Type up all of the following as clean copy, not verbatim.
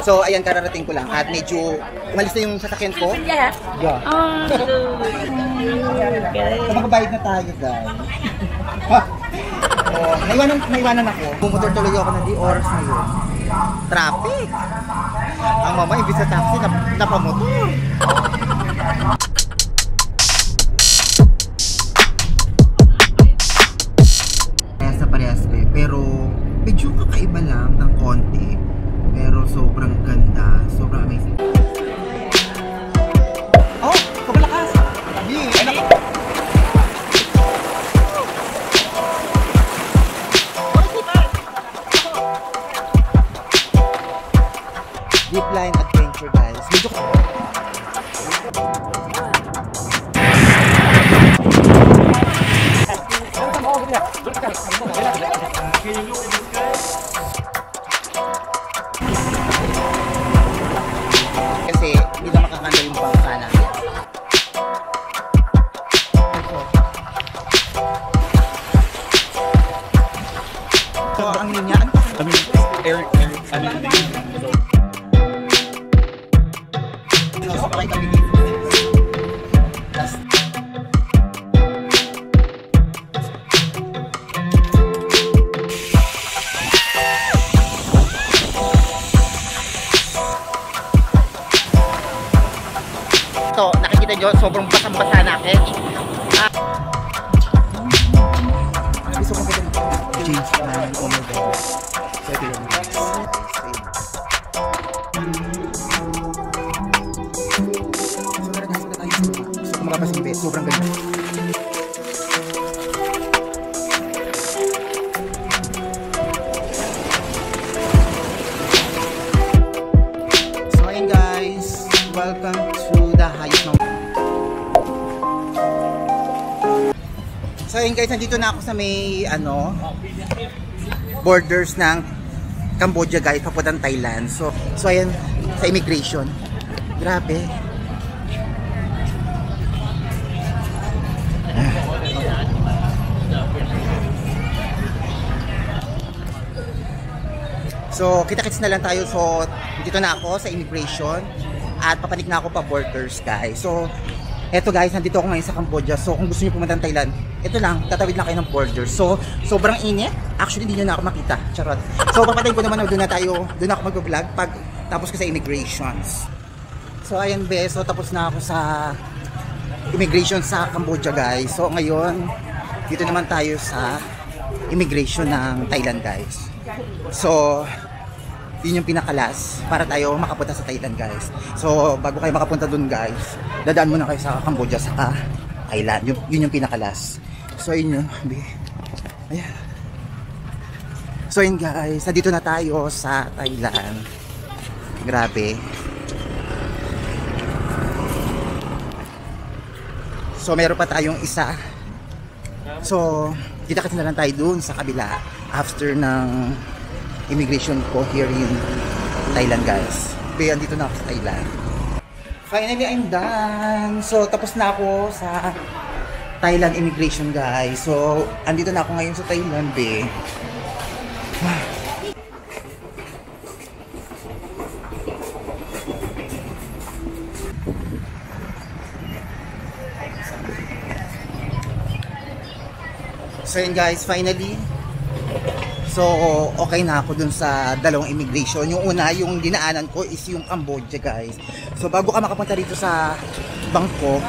So, ayan, kararating ko lang. At medyo umalis na yung sasakyan ko. Yeah. Yeah. So, magbabayad na tayo, guys. Naiwanan ako. Bumotor tuloy ako na di oras na yun. Traffic. Ang mama, ibig sa taxi, napamotor. Sa parehas pero medyo kakaiba lang ng konti. Pero sobrang ganda. Sobrang amazing. Oh, paglakas. Deep line adventure, guys. Medyo kasi hindi na makakandal yung bangka natin. So, ang linya, sakay kami dito. So, nakikita nyo, sobrang basang-basa na akin. Gusto ko change na yung over. So, ito yung gusto ko makapasimbe. Sobrang ganda. So, ayun guys. Welcome to the highest mountain. So ayun guys, nandito na ako sa may borders ng Cambodia guys, papuntang Thailand. So ayan, sa immigration. Grabe. So kita-kits na lang tayo. So dito na ako sa immigration. At papanik na ako pa borders guys. So eto guys, nandito ako ngayon sa Cambodia. So kung gusto niyo pumunta ng Thailand, ito lang, tatawid lang kayo ng borders. So sobrang init. Actually hindi niyo na ako makita. Charot. So papatayin ko naman na doon ako mag-vlog pag tapos ko sa immigrations. So ayan be, so tapos na ako sa immigration sa Cambodia guys. So ngayon, dito naman tayo sa immigration ng Thailand guys. So yun yung pinakalas para tayo makapunta sa Thailand guys. So bago kayo makapunta dun guys, dadaan muna kayo sa Cambodia sa Thailand. Yun yung pinakalas. So yun yun. Ayan. So yun guys, nandito na tayo sa Thailand. Grabe. So meron pa tayong isa. So kita-kits na lang tayo dun sa kabila after ng immigration ko here in Thailand guys. Kaya andito na ako sa Thailand. Finally I'm done. So tapos na ako sa Thailand immigration guys. So andito na ako ngayon sa Thailand be. So yun guys, finally. So, okay na ako dun sa dalawang immigration. Yung una, yung dinaanan ko is yung Cambodia guys. So, bago ka makapunta dito sa Bangkok,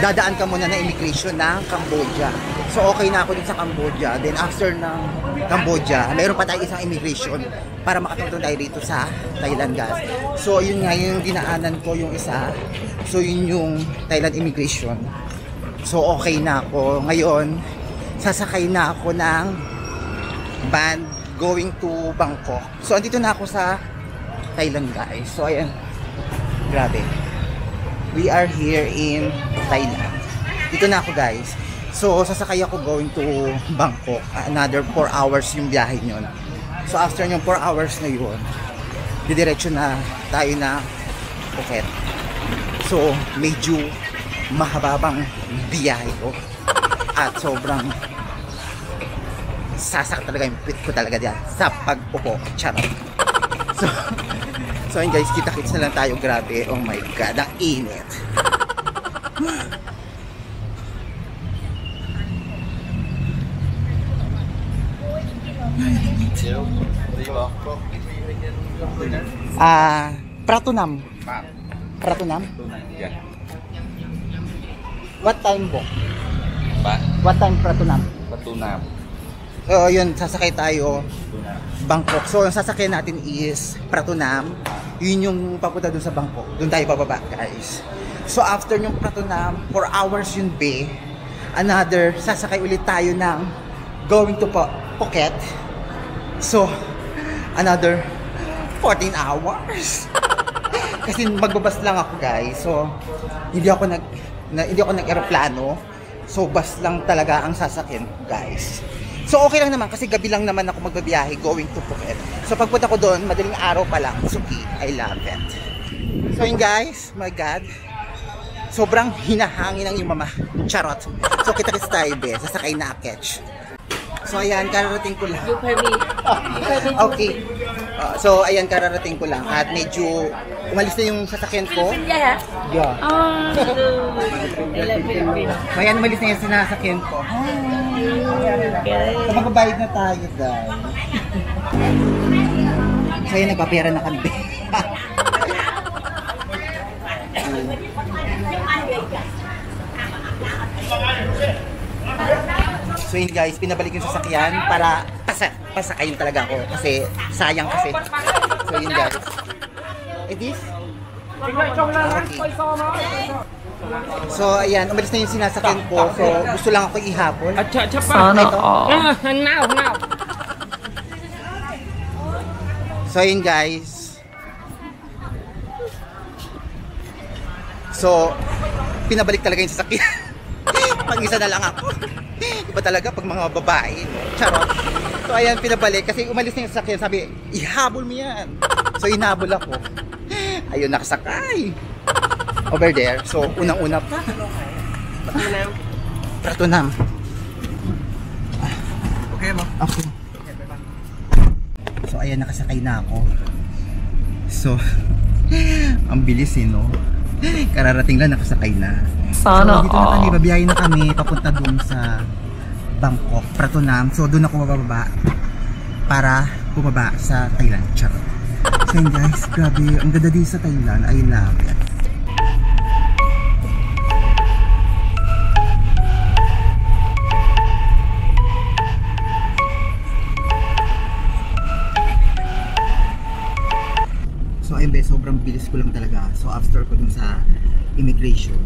dadaan ka muna ng immigration ng Cambodia. So, okay na ako dun sa Cambodia. Then, after ng Cambodia, mayroon pa tayo isang immigration para makapunta tayo dito sa Thailand guys. So, yun nga yung dinaanan ko yung isa. So, yun yung Thailand immigration. So, okay na ako. Ngayon, sasakay na ako ng van going to Bangkok. So andito na ako sa Thailand guys. So ayan, grabe, we are here in Thailand. Dito na ako guys. So sasakay ako going to Bangkok. Another 4 hours yung biyahe nyon. So after yung 4 hours na yun, didiretso na tayo na Phuket. So medyo mahababang biyahe ko. At sobrang sasak talaga yung pit ko talaga diyan sa pag-upo. Charot. So ayun guys, kita-kits na lang tayo. Grabe, oh my god, ang init. Pratunam. Pratunam? Yeah. What time po? Ba? What time Pratunam? Pratunam. So yun, sasakay tayo Bangkok. So yung sasakyan natin is Pratunam. Yun yung papunta dun sa Bangkok. Dun tayo bababa guys. So after yung Pratunam, 4 hours yun be. Another, sasakay ulit tayo ng going to Phuket. So another 14 hours. Kasi magbabas lang ako guys. So hindi ako nag-eroplano. So bus lang talaga ang sasakyan guys. So okay lang naman kasi gabi lang naman ako magbabiyahe going to Phuket. So pagpunta ko doon, madaling araw pa lang. So okay, I love it. So yun guys, my god. Sobrang hinahangin ng yung mama. Charot. So kita-kits tayo be, sasakay na catch. So ayan, kararating ko lang. You permit. Okay. So ayan, kararating ko lang at medyo umalis na yung sasakyan ko. Yeah. Yeah. Oh, I love Philippines. So ayan, umalis na yung sinasakyan ko. So magbabayad na tayo guys. So ayan, nagpapera na kami. So yun guys, pinabalik yung sasakyan para pasakayin talaga ako kasi sayang kasi. So yun guys. This? Okay. So ayan, umalis na yung sinasakyan ko. So gusto lang ako ihapon. Sana now. So yun guys. So pinabalik talaga yung sasakyan. Pag-isa na lang ako. Iba talaga pag mga babae. Charot. So ayan, pinabalik kasi umalis na yung sasakyan. Sabi, ihabol mo yan. So inhabol ako. Ayun, nakasakay. Over there. So unang-una pa. Pratunam. Okay mo? Okay. So ayan, nakasakay na ako. So ang bilis no. Kararating lang, nakasakay na. Sana so dito na kami, babiyahin na kami papunta dun sa Bangkok, Pratunam. So doon ako mababa para bumaba sa Thailand. Charot. So yun guys, grabe, ang ganda din sa Thailand. I love it. So ayun be, sobrang bilis ko lang talaga. So after ko dun sa immigration,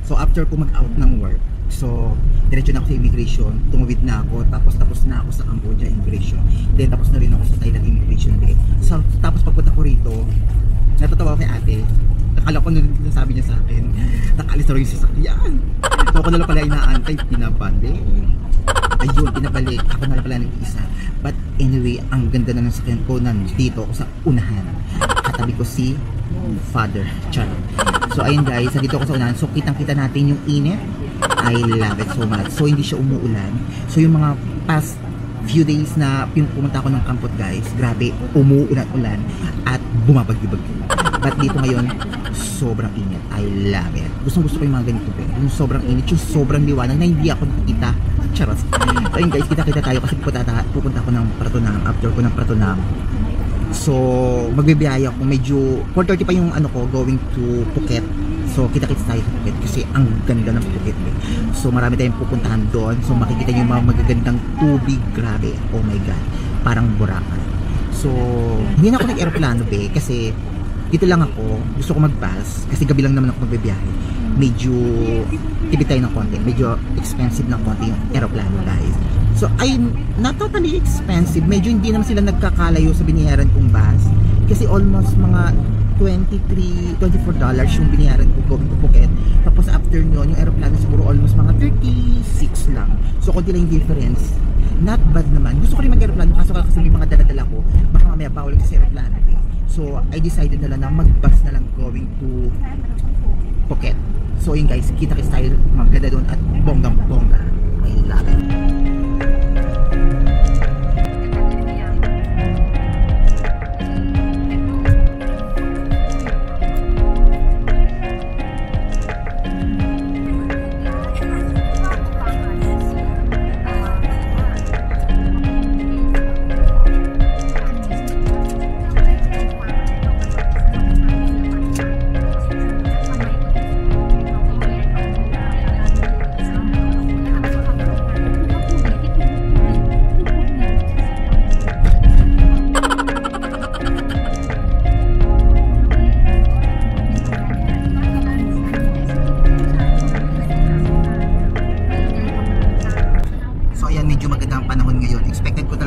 so after ko mag-out ng work, so diretso na ako sa immigration, tumawid na ako, tapos na ako sa Cambodia immigration, then tapos na rin ako sa Thailand immigration day. So tapos pagpunta ko rito, natatawa ko kay ate, nakala ko nung sabi niya sa akin, nakaalis na rin yung sasakyan. So ako na lang pala inaantay, pinabalik. Ayun, pinabalik, ako na lang pala nag-isa. But anyway, ang ganda na ng sakyan ko, nandito ako sa unahan. Katabi ko si Father Charot. So ayun guys, nandito ako sa unahan. So kitang-kita natin yung init. I love it so much. So hindi siya umuulan. So yung mga past few days na pumunta ako ng Kampot guys, grabe, umuulan-ulan at bumabagyo-bagyo. But dito ngayon, sobrang init. I love it. Gustong-gusto ko yung mga ganito pero yung sobrang init, yung sobrang liwanag na hindi ako nakikita. Charot. So ayun guys, kita-kita tayo kasi pupunta ako ng Pratunam. After ko ng Pratunam, so magbibiyaya ako, medyo 4:30 pa yung ano ko, going to Phuket. So kita-kits tayo sa Phuket kasi ang ganda ng Phuket So marami tayong pupuntahan doon. So makikita nyo yung mga magagandang tubig. Grabe, oh my god, parang Boracay. So hindi na ako nag-aeroplano be kasi dito lang ako, gusto ko mag-bus kasi gabi lang naman ako magbibiyahe. Medyo tipid tayo ng konti, medyo expensive ng konti yung aeroplano guys. So ay not totally expensive, medyo hindi naman sila nagkakalayo sa binayaran kong bus kasi almost mga $24 yung binayaran ko going to Phuket. Tapos after nyo, yung aeroplano siguro almost mga 36 lang. So konti lang yung difference. Not bad naman. Gusto ko rin mag-aeroplano kaso kasi may mga dala-dala ko, baka mamaya bawal kasi aeroplano. So I decided na lang na mag-bus na lang going to Phuket. So yun guys, kita-kits tayo maganda doon at bonggang-bongga. I love it.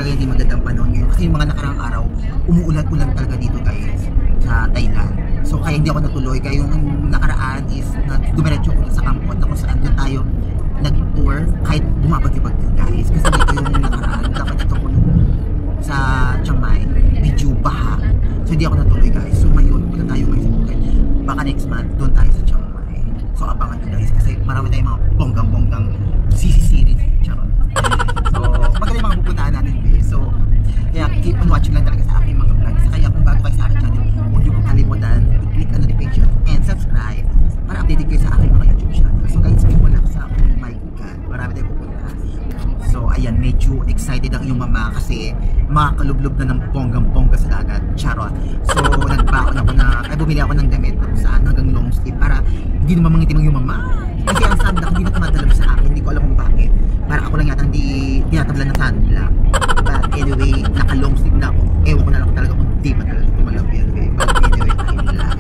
talaga hindi magandang panahon ngayon. Kasi yung mga nakarang araw, umuulan-ulan talaga dito guys sa Thailand. So kaya hindi ako natuloy. Kaya yung nakaraan is dumiretso ko sa Kampot na kung saan doon tayo nag-tour kahit bumabag-ibag guys. Kasi dito yung nakaraan, dapat ito ko sa Chiang Mai, medyo baha. So hindi ako natuloy guys. So ngayon, punta tayo ngayon sa Phuket. Baka next month, doon tayo sa Chiang Mai. So abangan nyo guys kasi marami tayong mga bonggang-bonggang CC-series. Charot. So magaling mga pupuntahan natin guys. So kaya keep on watching lang talaga sa aking mga vlogs. Kaya kung bago kayo sa aking channel, huwag nyo pong kalimutan, click ang notification and subscribe para updated kayo sa aking mga YouTube channel. So guys, keep on lang sa akin. Oh my God, marami tayong pupuntahan. So ayan, medyo excited ang iyong mama kasi makakalublob na ng bonggang-bongga sa dagat. Charot. So nagbaon ako na, bumili ako ng damit kung saan hanggang long sleeve para hindi naman mangitim ang iyong mama. Kasi ang sunblock hindi na tumatalab sa akin, hindi ko alam kung bakit. Para ako lang yata hindi tinatablan ng sunblock. But anyway, naka-long sleeve na ako. Ewan ko na lang talaga kung di pa talaga tumalab yan. Okay? But anyway, tayo lang.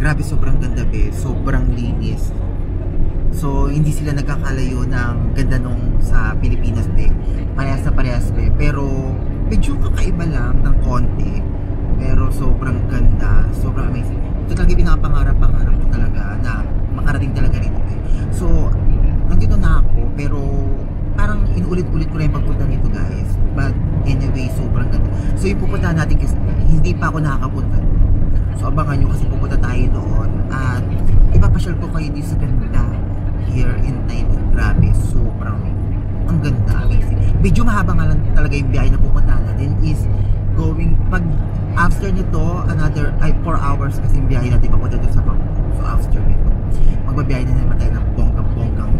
Grabe, sobrang ganda be, sobrang linis. So hindi sila nagkakalayo ng ganda nung sa Pilipinas be. Parehas na parehas be, pero medyo kakaiba lang ng konti. Pero sobrang ganda, sobrang amazing. Ito talaga yung pinapangarap ko talaga na makarating talaga rito be. So nandito na ako, pero parang inuulit-ulit ko na yung pagpunta nito guys. But anyway, sobrang ganda. So yung pupuntahan natin kasi hindi pa ako nakakapunta. So abangan nyo kasi pupunta tayo doon at ipapasyal ko kayo dito sa ganda here in Thailand. Grabe, sobrang ang ganda, amazing. Medyo mahaba nga lang talaga yung biyahe na pupunta natin is going, pag after nito, another 4 hours kasi yung biyahe natin papunta doon sa Bangkok. So after nito, magbabiyahe na naman tayo ng bonggang-bonggang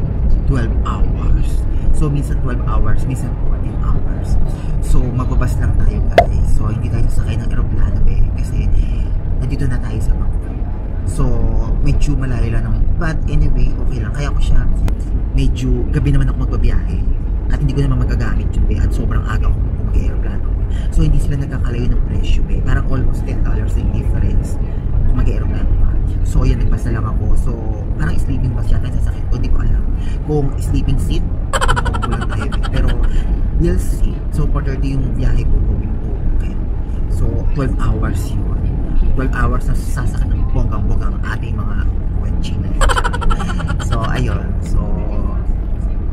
12 hours. So minsan 12 hours, minsan 14 hours. So magbabas lang tayo guys. So hindi tayo sasakay ng aeroplano kasi nandito na tayo sa Bangkok. So, medyo malayo lang naman. But anyway, okay lang. Kaya ko siya, medyo gabi naman ako magbabiyahe. At hindi ko naman magagamit yung be. At sobrang aga ako mag-aeroplano. So, hindi sila nagkakalayo ng presyo be. Parang almost $10 yung difference kung mag-aeroplano pa. So, yan, nagpas na lang ako. So, parang sleeping bus yata yung sasakit ko. Hindi ko alam. Kung sleeping seat, ko lang tayo be. Pero, we'll see. So, 4:30 yung biyahe ko going to Phuket. So, 12 hours yun. 12 hours na sasakit ng bonggang-bonggang ating mga kwenchi na. So, ayun. So,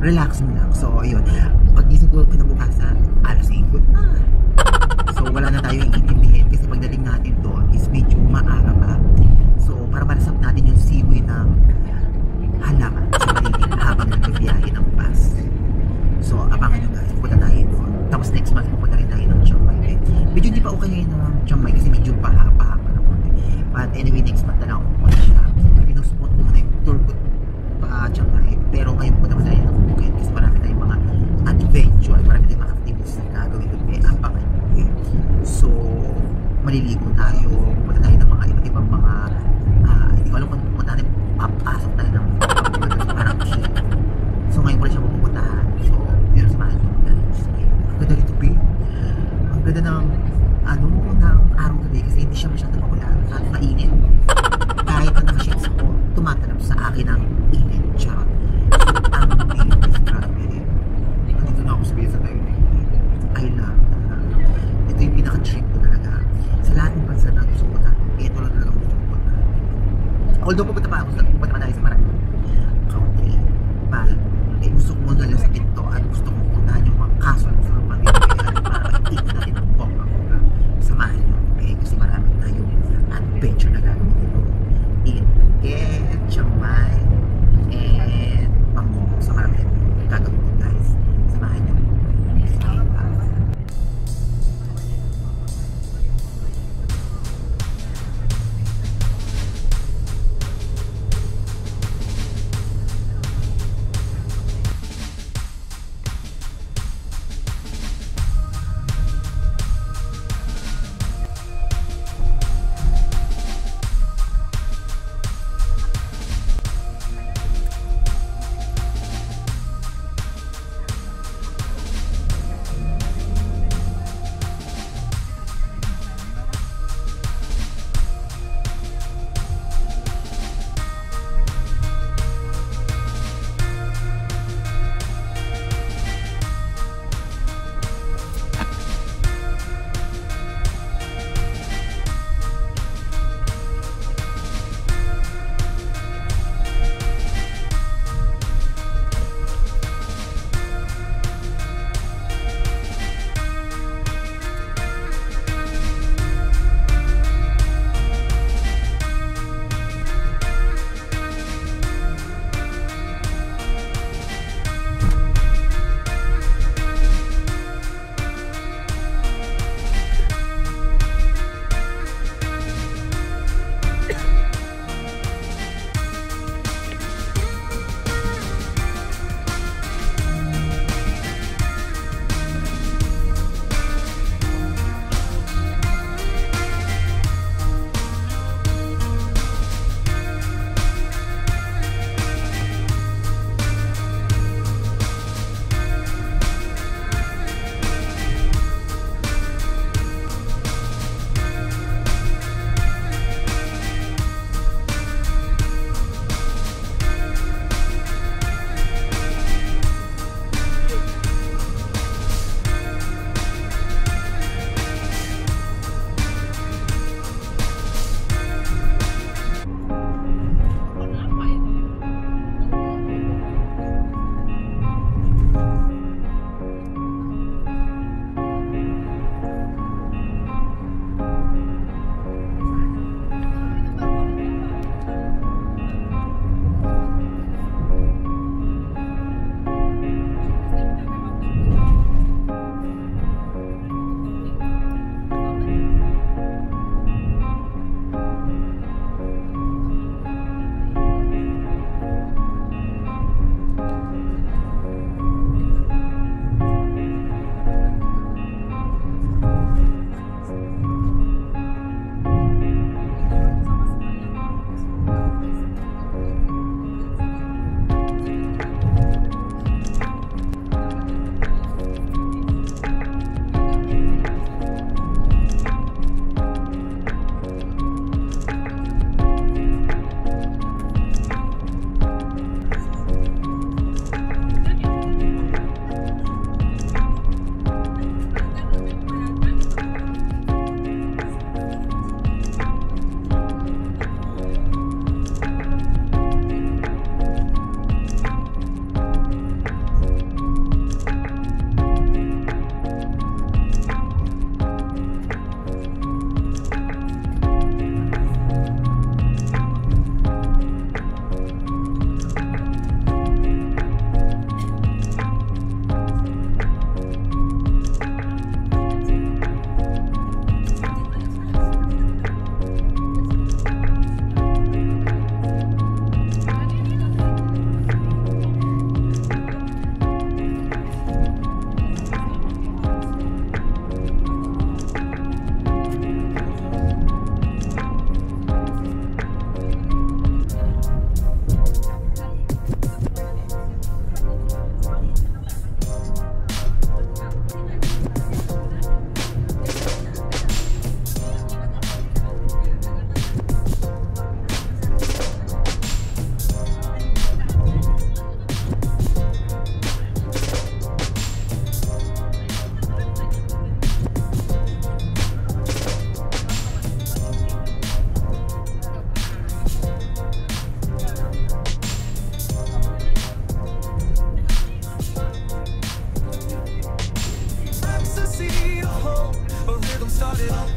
relax mo lang. So, ayun. Pag-isip ko kinabukasan, alas 8 na. So, wala na tayo iintindihin kasi pagdating natin doon is medyo maaga pa. So, para malasap natin yung simoy ng halaman sa paligid habang nagbibiyahe ng bus. So, abangan nyo guys. Pupunta tayo doon. Tapos next month, pupunta rin tayo ng Chiang Mai. Medyo hindi pa okay ngayon ng Chiang Mai kasi medyo paha-paha. But anyway, next month na lang ako pupunta siya. Pinuspot ko na yung tour ko pa Chiang Mai. Pero ngayon pupunta ko tayo ng Phuket kasi marami tayong mga adventure, marami tayong mga activities na gagawin doon. Abangan nyo. So, maliligo tayo, pupunta tayo ng mga iba't ibang mga hindi ko alam kung pupunta natin, papasok tayo ng parang cake. So ngayon ko na siya pupuntahan. So, yun ang samahan nyo guys. Ang ganda dito be. Ang ganda ng ng araw today kasi hindi siya masyadong makulan at mainit. Kahit na nakashades ako, tumatalab sa akin ang init. Charot. So, ang init is grabe. Nandito na ako sa Pilipinas tayo. I love talaga. Ito yung pinaka-trip ko talaga. Sa lahat ng bansa na gusto ko na, ito lang talaga gusto ko na. Although pupunta pa tayo sa maraming country. But, gusto ko muna lang sa pinto at gusto kong puntahan yung mga kaso sa mga pamilya para makikita natin ang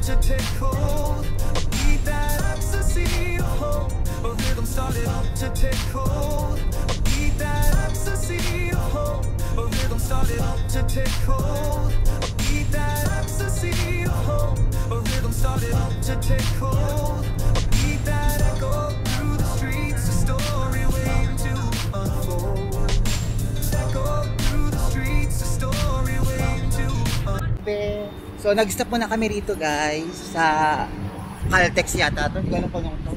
to take hold. Need that ecstasy to hold. A rhythm started up to take hold. Need that ecstasy to hold. A rhythm started up to take hold. Need that ecstasy to hold. A rhythm started up to take hold. Need that echo through the streets. A story waiting to unfold. Echo through the streets. A story waiting to unfold. So, nag-stop muna kami rito guys sa Caltex yata ito. Hindi ko alam kung anong to.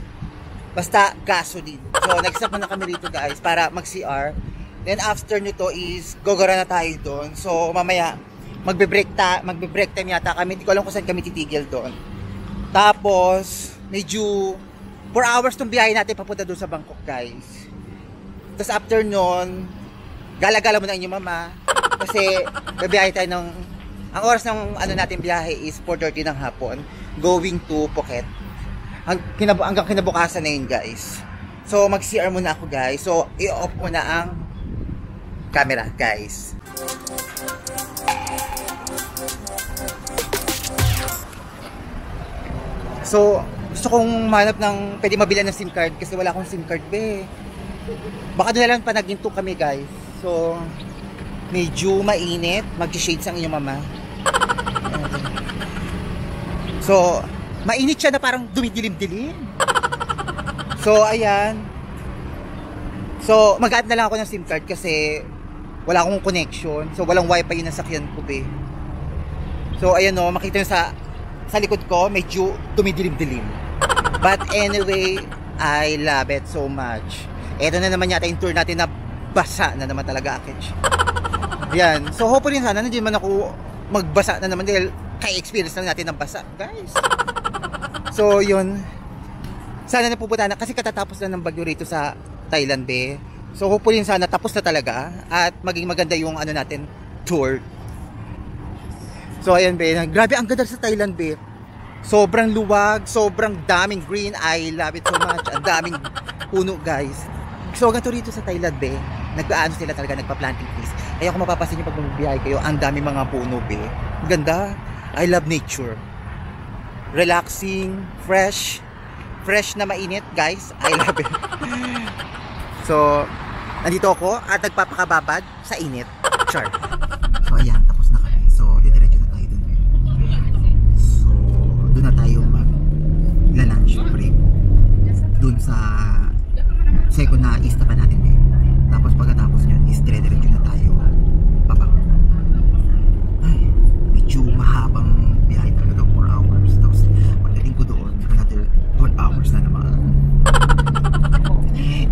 Basta gasoline. So, nag-stop muna kami rito guys para mag-CR. Then, after nito is gogora na tayo doon. So, mamaya magbe-break time yata kami. Hindi ko alam kung saan kami titigil doon. Tapos, medyo 4 hours tong biyahe natin papunta doon sa Bangkok guys. Tapos, after nun, gala-gala mo na inyong mama. Kasi, babiyahe tayo ng ang oras ng ano natin biyahe is 4:30 ng hapon going to Phuket. Hanggang kinabukasan na yun guys. So mag-CR muna ako guys. So i-off ko na ang camera guys. So gusto kong manap ng pwede mabilan ng SIM card kasi wala akong SIM card be. Baka doon na lang panaginto kami guys. So medyo mainit. Mag-shades ang inyong mama. So, mainit siya na parang dumidilim-dilim. So, ayan. So, mag-add na lang ako ng SIM card kasi wala akong connection. So, walang wifi yung nasakyan ko, be. So, ayan o, makita nyo sa likod ko, medyo dumidilim-dilim. But anyway, I love it so much. Eto na naman yata yung tour natin na basa na naman talaga, Akech. Ayan. So, hopefully sana, hindi man ako magbasa na naman dahil kaya-experience lang natin ng basa, guys. So, yun. Sana napupunta na. Kasi katatapos na ng bagyo rito sa Thailand, be. So, hopefully sana tapos na talaga. At maging maganda yung ano natin, tour. So, ayan, be. Grabe, ang ganda sa Thailand, be. Sobrang luwag, sobrang daming green. I love it so much. Ang daming puno, guys. So, ganito rito sa Thailand, be. Nagpaano sila talaga, nagpa-planting trees. Kaya kung mapapasin nyo pag bumibiyahe kayo, ang dami mga puno, be. Ganda. I love nature. Relaxing, fresh na mainit, guys. I love it. So, nandito ako at nagpapakababad sa init. Char. So, ayan, tapos na kami. So, didiretso na tayo dun. So, dun na tayo mag-lunch break. Dun sa second na ista pa natin. Tapos pagkatapos nyo, is diretso na tayo baba. Ay, medyo mahabang biyahe talaga daw 4 hours. Tapos pagdating ko doon, another 12 hours na naman.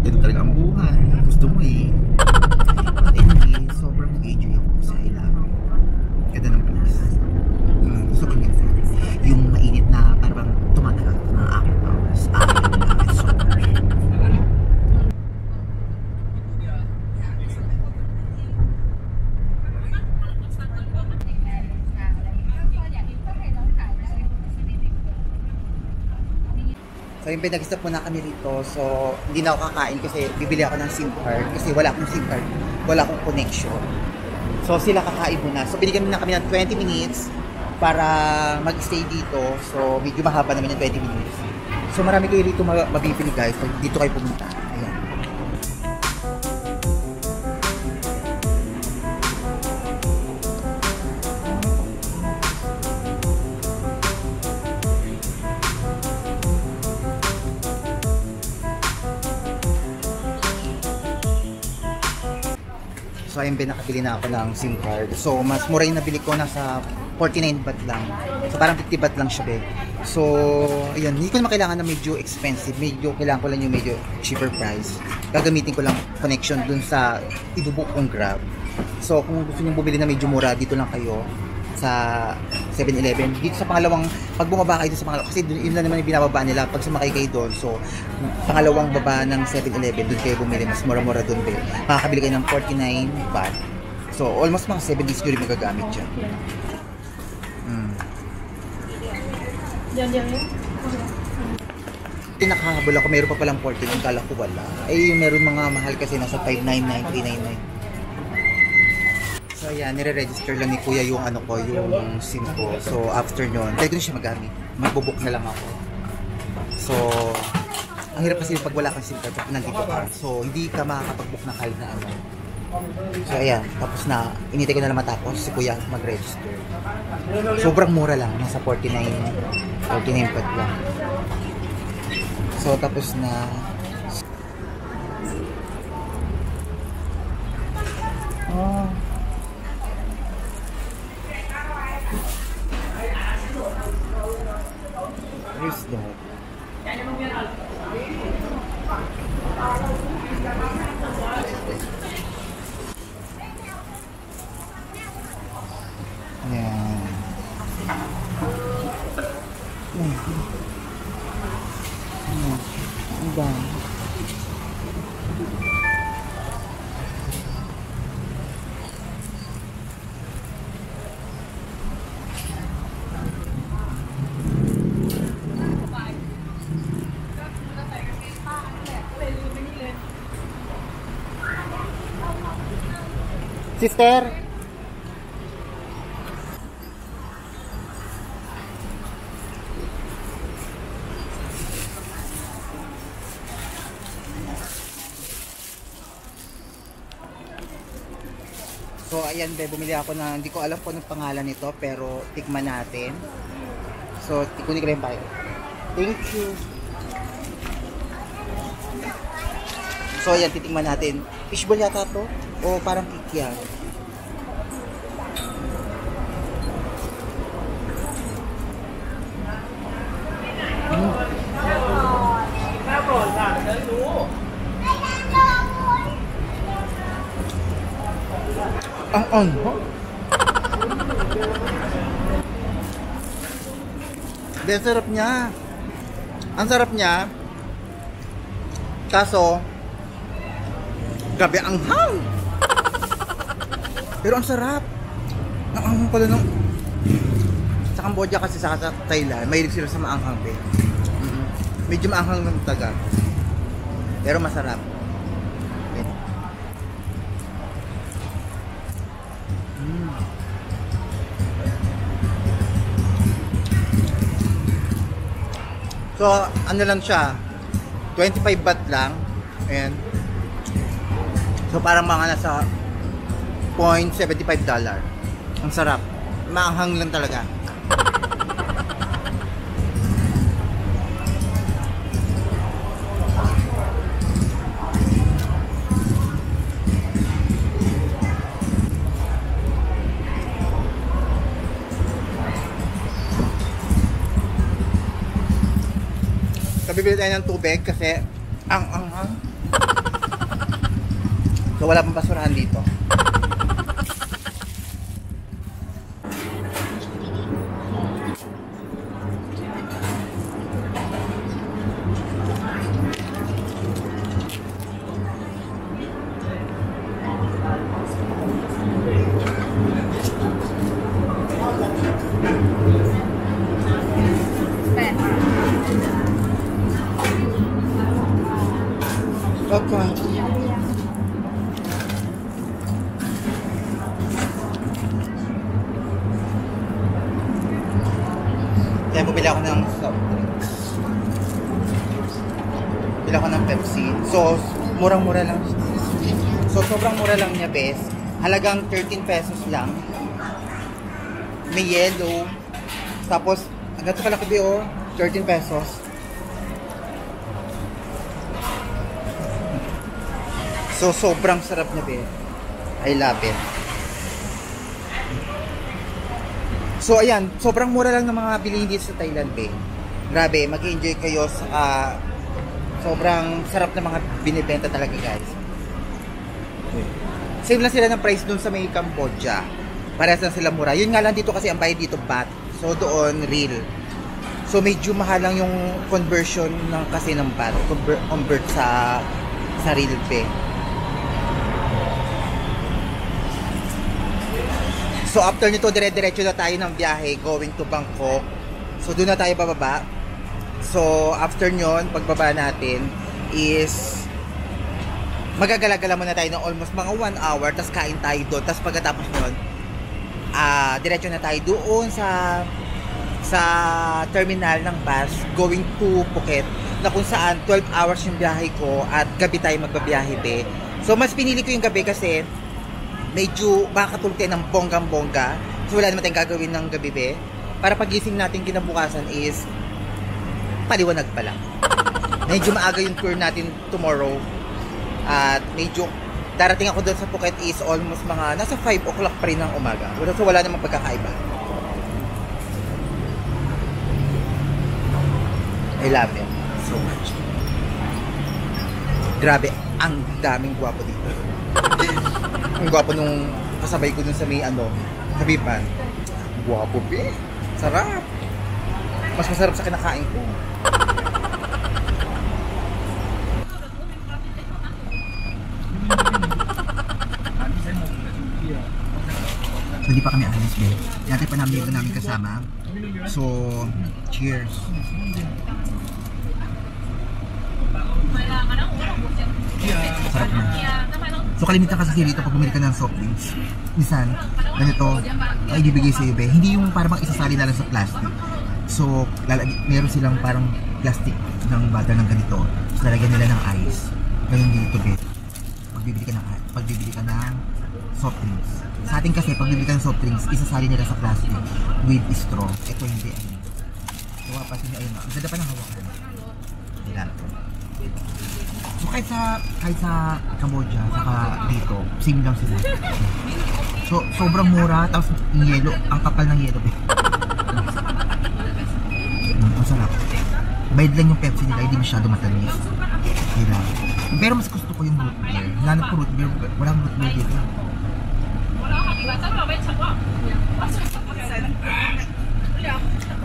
Ganun talaga ang buhay. Gusto mo eh. But anyway, sobrang nag-enjoy ako sa Ilang. Ganda ng place. Gusto ko yun. Yung mainit na parang tumatagal ng aking hours. I love it so much. So yung pinag-stop muna kami rito. So hindi na ako kakain kasi bibili ako ng SIM card. Kasi wala akong SIM card. Wala akong connection. So sila kakain muna. So binigyan na kami ng 20 minutes para mag-stay dito. So medyo mahaba naman yung 20 minutes. So marami kayo rito mabibili guys. So, dito kayo pumunta. Ayan. So ayun, nakabili na ako ng SIM card. So mas mura yung nabili ko, nasa 49 baht lang. So parang 50 baht lang siya, be. So ayun, hindi ko naman kailangan na medyo expensive. Medyo kailangan ko lang yung medyo cheaper price. Gagamitin ko lang connection dun sa ibubuk kong Grab. So kung gusto niyo bumili na medyo mura, dito lang kayo sa 7-Eleven. Dito sa pangalawang, pag bumaba kayo sa pangalawang, kasi yun lang naman yung binababa nila pag sumakay kayo doon. So pangalawang baba ng 7-Eleven, doon kayo bumili, mas mura-mura doon, be. Makakabili kayo ng 49 baht. So almost mga 7 days nyo rin magagamit dyan. Tinakahabol ako, meron pa palang 49, kala ko wala. Eh, meron mga mahal kasi nasa 599, 399. So So ayan, nire-register lang ni Kuya yung ano ko, yung SIM ko. So after nyon, pwede ko na siya magamit. Magbubook na lang ako. So, ang hirap kasi pag wala kang SIM card, pag nandito ka. So, hindi ka makakapag-book na kahit na ano. So ayan, tapos na, inintay ko na lang matapos si Kuya mag-register. Sobrang mura lang, nasa 49 pad lang. So tapos na. Oh. Where's that? Ayan. Ang dami. Sister. So ayan be, bumili ako na, hindi ko alam kung anong pangalan nito, pero tikman natin. So kunin ko lang yung bayad. Thank you. So ayan, titikman natin. Fishball yata to o parang kikya. Ang ano? Ang sarap niya. Ang sarap niya. Kaso, grabe ang hang. Pero ang sarap. Ang anghang pala nung sa Cambodia kasi sa Thailand, mahilig sila sa maanghang eh. Medyo maanghang ng taga. Pero masarap. So, ano lang siya, 25 baht lang. Ayan. So, parang mga nasa $0.75. Ang sarap. Maanghang lang talaga. Bibili tayo ng tubig kasi ang anghang. So wala pang basurahan dito. Okay. Kaya bumili ako ng soft drinks. Bumili ako ng Pepsi. So, murang-mura lang. So, sobrang mura lang niya, bes. Halagang 13 pesos lang. May yellow. Tapos, ang gato pala kabi, oh. 13 pesos. So, sobrang sarap na be. I love it. So, ayan. Sobrang mura lang ng mga bilihin dito sa Thailand, be. Grabe, mag-enjoy kayo sa sobrang sarap na mga binibenta talaga, guys. Same lang sila ng price dun sa may Cambodia. Parehas lang sila mura. Yun nga lang dito kasi ang bayad dito baht. So, doon real. So, medyo mahal lang yung conversion ng kasi ng baht. Convert sa real pay. So after nito, dire-diretso na tayo ng biyahe going to Bangkok. So doon na tayo bababa. So after nyon, pagbaba natin is magagala-gala muna tayo ng almost mga 1 hour, tapos kain tayo doon. Tapos pagkatapos nun, diretso na tayo doon sa terminal ng bus going to Phuket, na kung saan 12 hours yung biyahe ko at gabi tayo magbabiyahe, be. So mas pinili ko yung gabi kasi medyo makakatulog tayo ng bonggang-bongga. So wala naman tayong gagawin ng gabi, be. Para pagising natin kinabukasan is paliwanag pa lang. Medyo maaga yung tour natin tomorrow. At medyo darating ako doon sa Phuket is almost mga nasa 5 o'clock pa rin ng umaga. So wala namang pagkakaiba. I love it so much. Grabe, ang daming gwapo dito. Ang gwapo nung kasabay ko dun sa may sa Bipan. Gwapo, be. Sarap. Mas masarap sa kinakain ko. Hindi pa kami alis, be. Dati pa namin kasama. So, cheers. Sarap na. So, kalimitan kasi dito pag bumili ka ng soft drinks. Minsan, ganito, ay ibibigay sa iyo, be. Hindi yung parang isasali na lang sa plastic. So, meron silang parang plastic ng bottle ng ganito. So, lalagyan nila ng ice. Ganun dito, be. Pagbibili ka ng soft drinks. Sa atin kasi, pag bibili ka ng soft drinks, isasali nila sa plastic with straw. Ito hindi. Gawa pa sila, ayun. Ang ganda pa ng hawakan. Ayan. So kahit sa Cambodia, saka dito, same lang sila. So sobrang mura, tapos yung yelo, ang kapal ng yelo. Ang sarap. Bayad lang yung Pepsi nila, hindi masyado matamis. Ayan. Pero mas gusto ko yung root beer. Nanap ko root beer, walang root beer dito.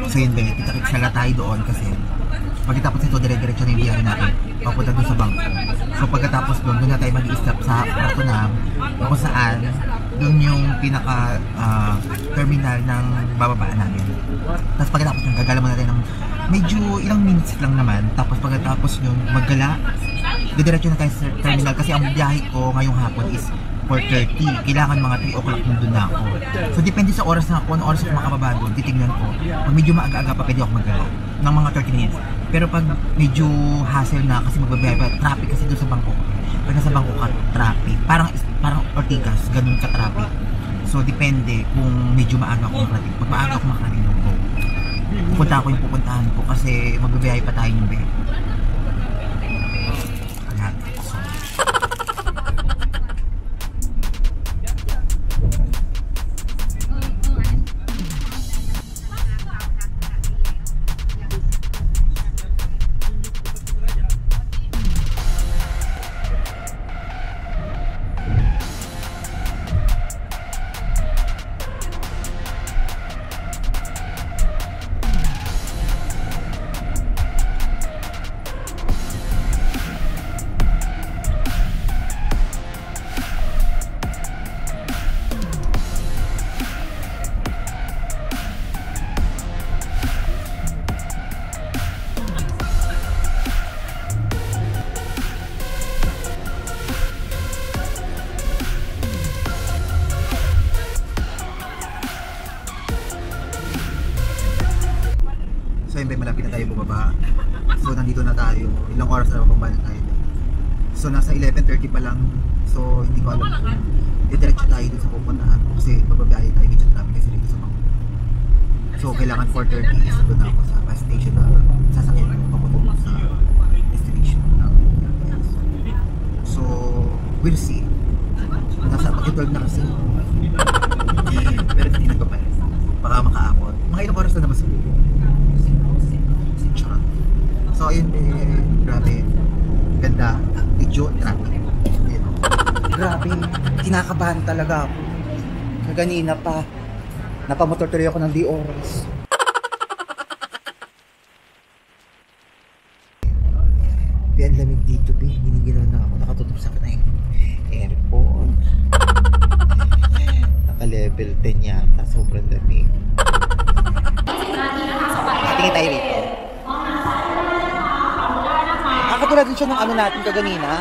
So yun ba, kita-kita tayo doon kasi pagkatapos ito, dire-diretso na yung biyahe natin papunta doon sa bangko. So pagkatapos doon na tayo mag-i-stop sa Pratunam, kung saan doon yung pinaka terminal ng bababaan namin. Tapos pagkatapos yung gagala mo natin ng medyo ilang minutes lang naman. Tapos pagkatapos yung maggala, diretso na tayo sa terminal kasi ang biyahe ko ngayong hapon is 4:30. Kailangan mga 3 o'clock nandun na ako. So depende sa oras na ako, ano oras ako makababa doon, titignan ko. Pag medyo maaga-aga pa, pwede ako maggala ng mga 30 minutes. Pero pag medyo hassle na kasi magbabiyahe pa, traffic kasi doon sa bangko. Pag nasa bangko ka, traffic. Parang Ortigas, ganun ka traffic. So depende kung medyo maaga ako makarating. Pag maaga ako makarating doon ko, pupunta ako yung pupuntahan ko kasi magbabiyahe pa tayo yung bed. Ayan. So, malapit na tayo bumaba. So nandito na tayo. Ilang oras na pabalik tayo. So nasa 11:30 pa lang. So hindi ko alam. Diretso tayo dun sa pupuntahan kasi bababiyahe tayo medyo traffic kasi dito sa bangko. So kailangan 4:30 is doon ako sa bus station na sasakyan ko papunta sa destination. So we'll see. Nasa pag-12 na kasi. Pero hindi nagpapalit. Baka makaabot. Mga ilang oras na naman sa buko. So ayun, grabe, ganda, medyo traffic. Grabe, kinakabahan talaga ako. Kaganina pa, napamotor tuloy ako ng di oras. Ang lamig dito, giniginaw na ako, nakatutok sa kanay aircon. Naka level 10 yata, sobrang lamig. Tingin tayo rito. Katulad din siya ng ano natin kaganina.